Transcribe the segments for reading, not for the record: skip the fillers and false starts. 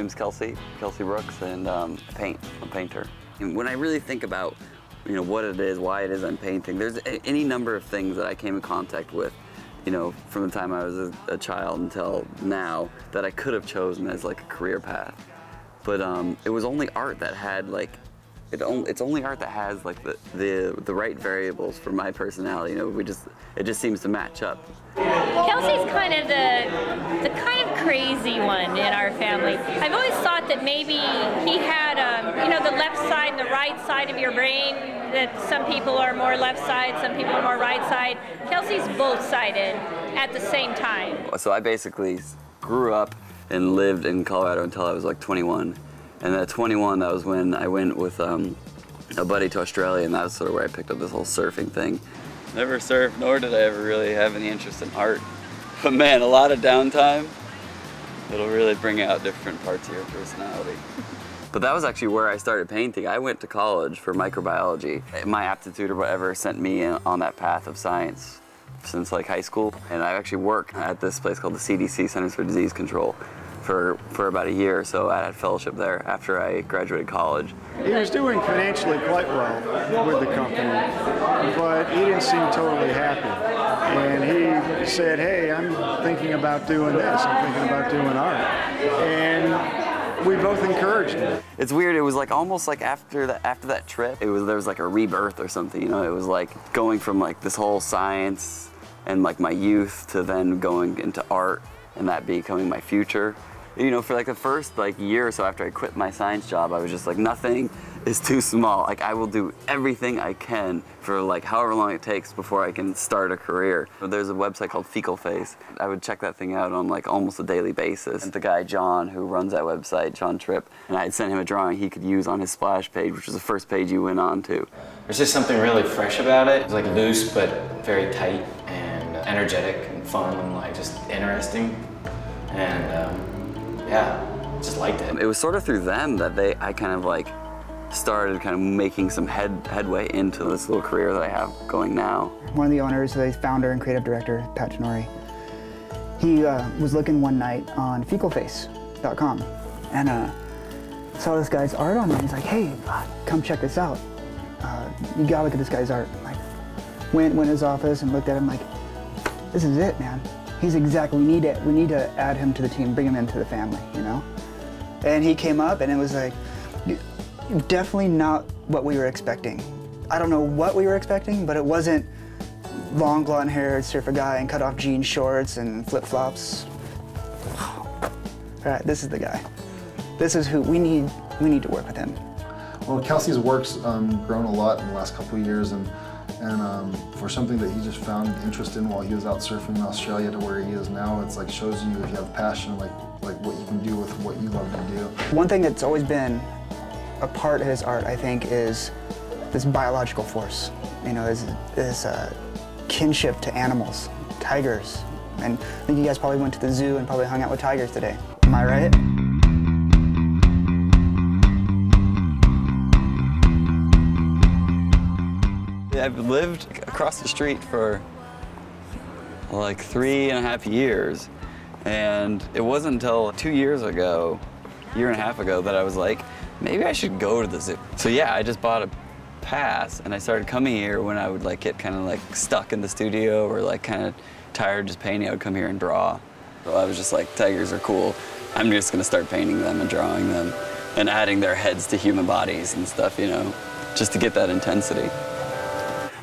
name's Kelsey Brookes, and I'm a painter. And when I really think about, you know, what it is, why it is I'm painting, there's any number of things that I came in contact with, you know, from the time I was a child until now, that I could have chosen as like a career path. But it was only art that had like, it's only art that has like the right variables for my personality. You know, it just seems to match up. Kelsey's kind of the kind of crazy one in our family. I've always thought that maybe he had, you know, the left side and the right side of your brain, that some people are more left side, some people are more right side. Kelsey's both-sided at the same time. So I basically grew up and lived in Colorado until I was like 21. And at 21, that was when I went with a buddy to Australia, and that was sort of where I picked up this whole surfing thing. Never surfed, nor did I ever really have any interest in art. But man, a lot of downtime, it'll really bring out different parts of your personality. But that was actually where I started painting. I went to college for microbiology. My aptitude or whatever sent me on that path of science since like high school. And I actually worked at this place called the CDC, Centers for Disease Control, for about a year or so. I had fellowship there after I graduated college. He was doing financially quite well with the company, but he didn't seem totally happy. And he said, hey, I'm thinking about doing this, I'm thinking about doing art. And we both encouraged him. It's weird, it was like almost like after that trip, there was like a rebirth or something, you know? It was like going from like this whole science and like my youth to then going into art and that becoming my future. You know, for like the first like year or so after I quit my science job, I was just like, nothing is too small. Like, I will do everything I can for like however long it takes before I can start a career. There's a website called Fecal Face. I would check that thing out on like almost a daily basis. And the guy, John, who runs that website, John Tripp, and I had sent him a drawing he could use on his splash page, which was the first page you went on to. There's just something really fresh about it. It's like loose, but very tight and energetic and fun and like just interesting. And yeah, just liked it. It was sort of through them that I kind of like started kind of making some headway into this little career that I have going now. One of the owners, the founder and creative director, Pat Tenori, he was looking one night on fecalface.com and saw this guy's art on there. He's like, hey, come check this out. You gotta look at this guy's art. Like, went in his office and looked at him like, this is it, man. He's exactly, we need to add him to the team, bring him into the family, you know? And he came up and it was like, definitely not what we were expecting. I don't know what we were expecting, but it wasn't long blonde haired surfer guy and cut off jean shorts and flip flops. All right, this is the guy. This is who we need to work with him. Well, Kelsey's work's grown a lot in the last couple of years, and for something that he just found interest in while he was out surfing in Australia to where he is now, it's like shows you if you have passion, like what you can do with what you love to do. One thing that's always been a part of his art, I think, is this biological force. You know, this kinship to animals, tigers. And I think you guys probably went to the zoo and probably hung out with tigers today. Am I right? I've lived across the street for like 3.5 years, and it wasn't until 2 years ago, year and a half ago, that I was like, maybe I should go to the zoo. So yeah, I just bought a pass and I started coming here when I would like get kind of like stuck in the studio or like kind of tired just painting. I would come here and draw. So I was just like, tigers are cool. I'm just gonna start painting them and drawing them and adding their heads to human bodies and stuff, you know, just to get that intensity.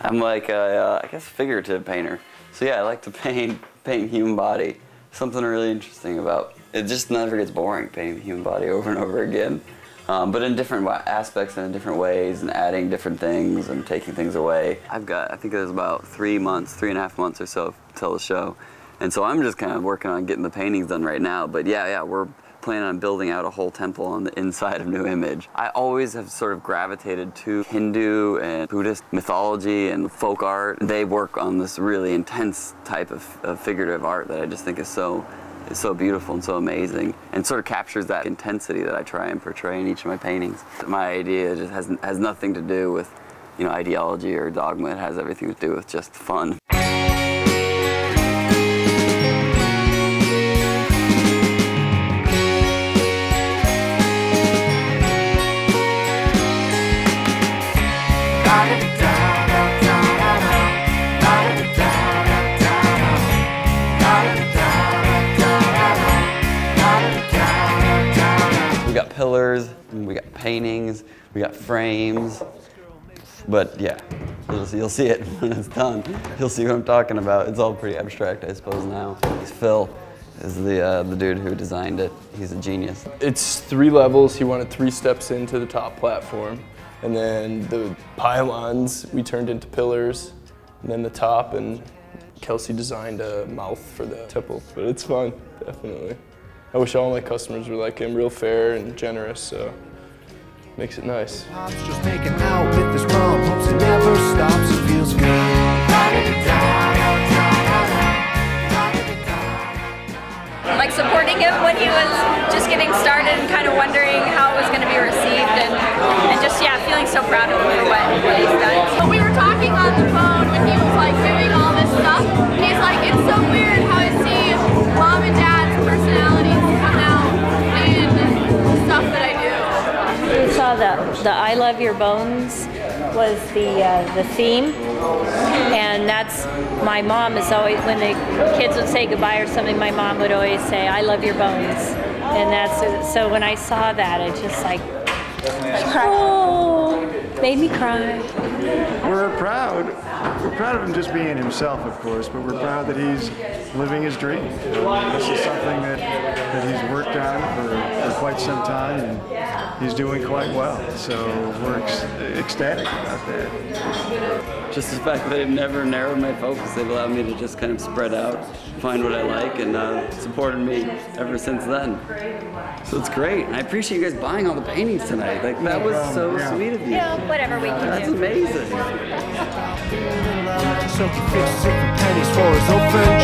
I'm like I guess figurative painter. So yeah, I like to paint human body. Something really interesting about it. Just never gets boring painting the human body over and over again. But in different aspects and in different ways, and adding different things and taking things away. I think there's about 3.5 months or so till the show. And so I'm just kind of working on getting the paintings done right now. But yeah, we're planning on building out a whole temple on the inside of New Image. I always have sort of gravitated to Hindu and Buddhist mythology and folk art. They work on this really intense type of figurative art that I just think is so beautiful and so amazing, and sort of captures that intensity that I try and portray in each of my paintings. My idea just has nothing to do with, you know, ideology or dogma. It has everything to do with just fun. We got pillars, we got paintings, we got frames. But yeah, you'll see it when it's done. You'll see what I'm talking about. It's all pretty abstract, I suppose, now. Phil is the dude who designed it. He's a genius. It's 3 levels. He wanted 3 steps into the top platform. And then the pylons we turned into pillars. And then the top, and Kelsey designed a mouth for the temple. But it's fun, definitely. I wish all my customers were like him, real fair and generous, so makes it nice. Just making out with this rum, hopes it never stops, it feels good. Like supporting him when he was just getting started and kind of wondering how it was going to be received, and just, yeah, feeling so proud of him for what he's done. When we were talking on the phone when he was like doing all this stuff, he's like, it's so weird how I see mom and dad's personalities come out in the stuff that I do. We saw the I Love Your Bones was the theme, and that's, my mom is always, when the kids would say goodbye or something, my mom would always say, I love your bones. And that's, so when I saw that, it just like, oh, made me cry. We're proud of him just being himself, of course, but we're proud that he's living his dream. This is something that he's worked on for quite some time, and he's doing quite well. So we're ecstatic about that. Just the fact that it never narrowed my focus, it allowed me to just kind of spread out, find what I like, and supported me ever since then. So it's great. And I appreciate you guys buying all the paintings tonight. Like, that was so sweet of you. Yeah, whatever we can That's do. amazing. So he fixes it for pennies for his old friend